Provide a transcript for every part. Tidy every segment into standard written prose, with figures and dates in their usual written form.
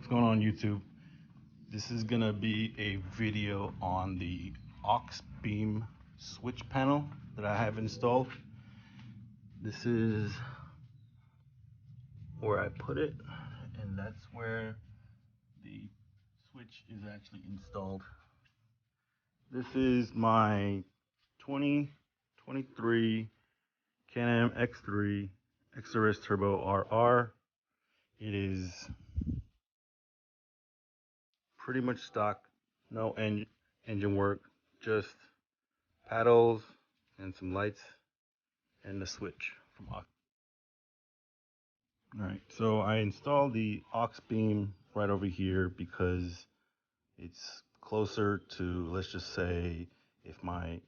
going on YouTube? This is gonna be a video on the AUX Beam Switch panel that I have installed. This is where I put it, and that's where the switch is actually installed. This is my 2023 Can-Am X3 XRS Turbo RR. It is pretty much stock, no engine work, just paddles and some lights and the switch from AUX. Alright, so I installed the AUX Beam right over here because it's closer to, let's just say, if my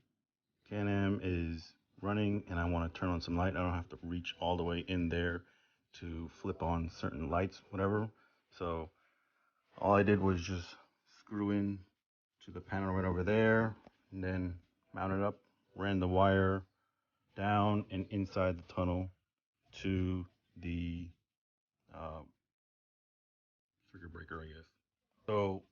Can-Am is running and I want to turn on some light, I don't have to reach all the way in there to flip on certain lights, whatever. So all I did was just screw in to the panel right over there and then mount it up, ran the wire down and inside the tunnel to the circuit breaker, I guess. So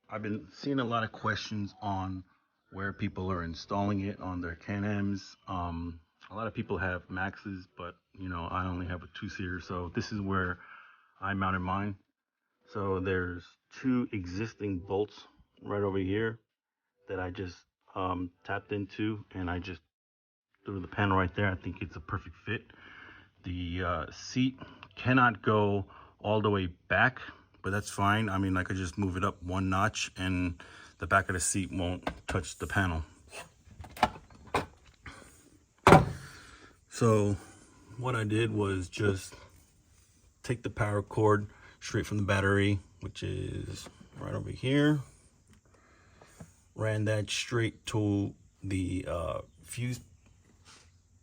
I've been seeing a lot of questions on where people are installing it on their Can-Ams. A lot of people have Maxes, but you know, I only have a 2-seater, so this is where I mounted mine. So there's 2 existing bolts right over here that I just tapped into, and I just threw the panel right there. I think it's a perfect fit. The seat cannot go all the way back, but that's fine. I mean, I could just move it up 1 notch and the back of the seat won't touch the panel. So what I did was just take the power cord straight from the battery, which is right over here, ran that straight to the fuse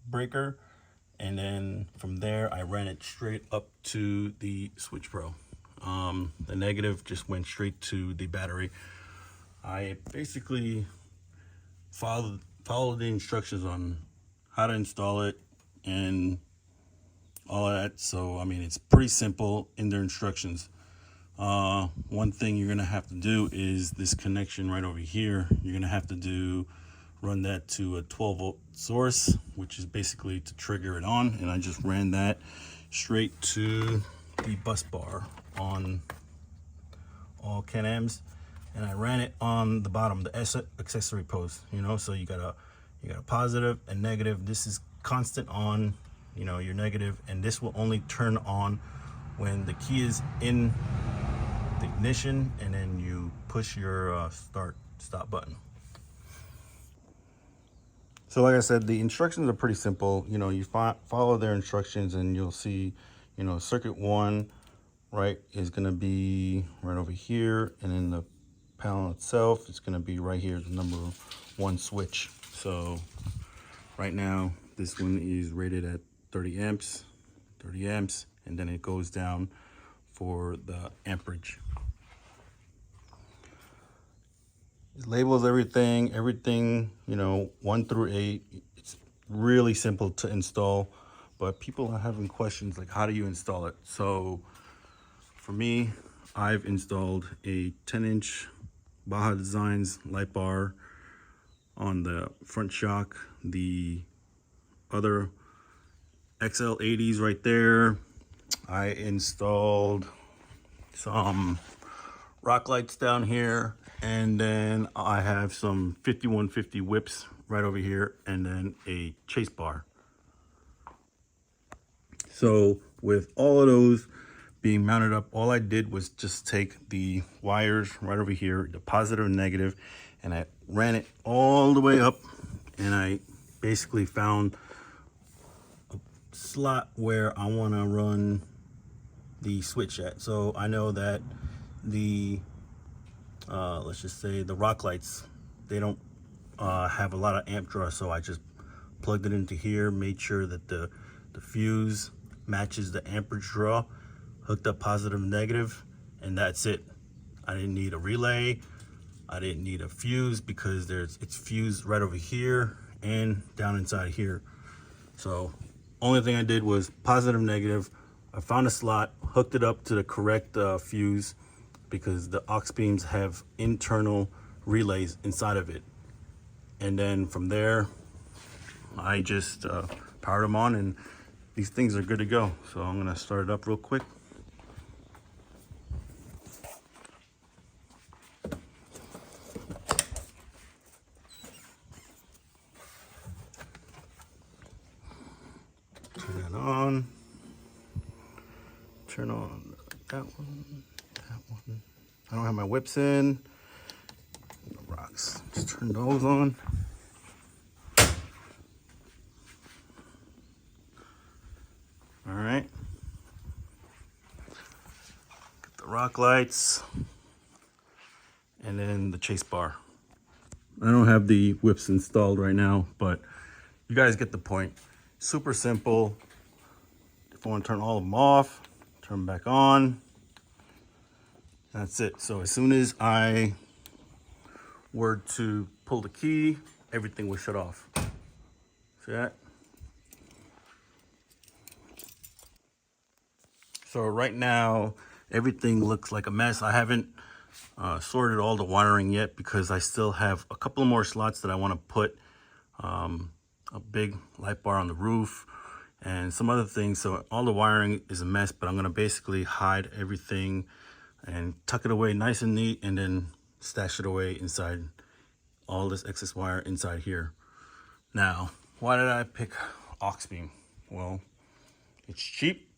breaker, and then from there I ran it straight up to the Switch Pro. The negative just went straight to the battery. I basically followed the instructions on how to install it and all of that. So I mean, it's pretty simple in their instructions. One thing you're gonna have to do is this connection right over here. You're gonna have to run that to a 12-volt source, which is basically to trigger it on, and I just ran that straight to the bus bar on all Can-Ams, and I ran it on the bottom, the accessory post, you know. So you got a positive and negative. This is constant on, you know, your negative, and this will only turn on when the key is in the ignition and then you push your stop button. So like I said, the instructions are pretty simple. You know, you follow their instructions and you'll see, you know, circuit 1 right is going to be right over here, and then the panel itself is going to be right here, the number 1 switch. So right now this one is rated at 30 amps, and then it goes down for the amperage. It labels everything, you know, 1 through 8. It's really simple to install, but people are having questions like, how do you install it? So for me, I've installed a 10-inch Baja Designs light bar on the front shock, the other XL 80s right there. I installed some rock lights down here, and then I have some 5150 whips right over here, and then a chase bar. So with all of those being mounted up, all I did was just take the wires right over here, the positive and negative, and I ran it all the way up, and I basically found a slot where I want to run the switch at. So I know that the let's just say the rock lights, they don't have a lot of amp draw, so I just plugged it into here, made sure that the fuse matches the amperage draw, hooked up positive and negative, and that's it. I didn't need a relay, I didn't need a fuse, because it's fused right over here and down inside here. So only thing I did was positive, negative. I found a slot, hooked it up to the correct fuse, because the AUX beams have internal relays inside of it. And then from there, I just powered them on, and these things are good to go. So I'm gonna start it up real quick. Turn that on. Turn on that one, that one. I don't have my whips in. The rocks. Just turn those on. All right. Get the rock lights. And then the chase bar. I don't have the whips installed right now, but you guys get the point. Super simple. If I want to turn all of them off, turn them back on. That's it. So as soon as I were to pull the key, everything was shut off. See that? So right now, everything looks like a mess. I haven't sorted all the wiring yet because I still have a couple more slots that I want to put a big light bar on the roof and some other things. So all the wiring is a mess, but I'm going to basically hide everything and tuck it away nice and neat, and then stash it away inside all this excess wire inside here. Now, why did I pick AUX beam? Well, it's cheap,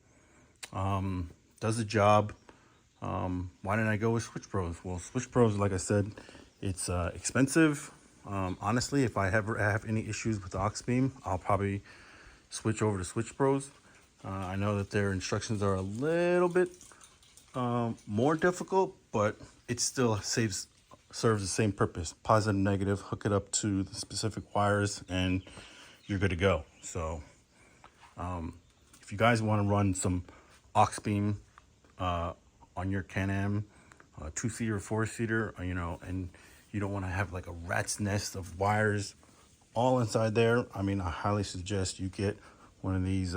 does the job. Why didn't I go with Switch Pros? Well, Switch Pros, like I said, it's expensive. Honestly, if I ever have any issues with AUX beam, I'll probably switch over to Switch Pros. I know that their instructions are a little bit more difficult, but it still serves the same purpose. Positive, negative, hook it up to the specific wires, and you're good to go. So if you guys want to run some AUX beam on your Can-Am 2-seater or 4-seater, you know, and you don't want to have like a rat's nest of wires all inside there, I mean, I highly suggest you get one of these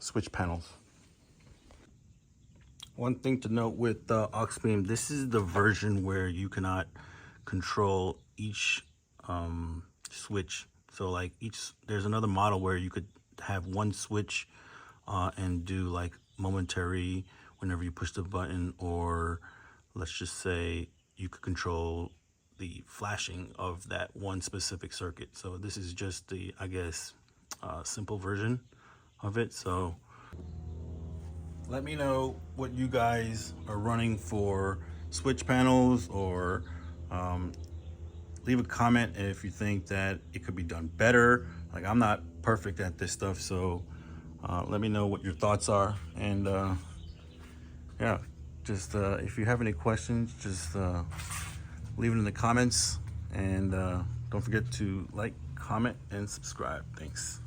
switch panels. One thing to note with the AUX beam, this is the version where you cannot control each switch. So like there's another model where you could have one switch and do like momentary whenever you push the button, or let's just say you could control the flashing of that one specific circuit. So this is just the, I guess, simple version of it. So let me know what you guys are running for switch panels, or leave a comment if you think that it could be done better. Like, I'm not perfect at this stuff, so let me know what your thoughts are. And yeah, just if you have any questions, just leave it in the comments, and don't forget to like, comment, and subscribe. Thanks.